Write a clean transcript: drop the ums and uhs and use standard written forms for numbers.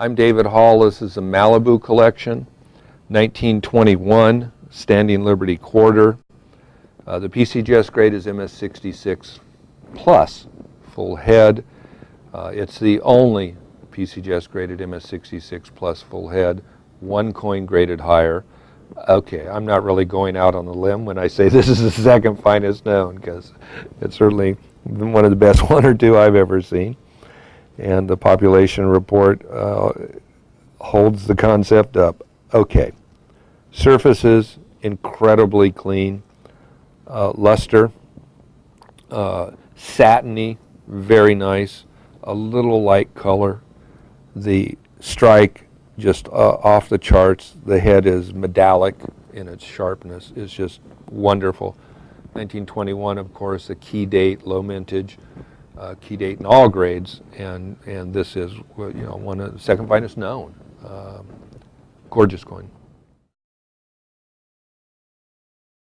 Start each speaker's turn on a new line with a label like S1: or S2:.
S1: I'm David Hall. This is a Malibu collection, 1921 Standing Liberty Quarter. The PCGS grade is MS66 plus full head. It's the only PCGS graded MS66 plus full head, one coin graded higher. Okay, I'm not really going out on a limb when I say this is the second finest known, because it's certainly one of the best one or two I've ever seen. And the population report holds the concept up. Okay, surfaces incredibly clean, luster, satiny, very nice, a little light color. The strike just off the charts. The head is metallic in its sharpness. It's just wonderful. 1921, of course, a key date, low mintage. Key date in all grades, and this is, you know, one of the second finest known. Gorgeous coin.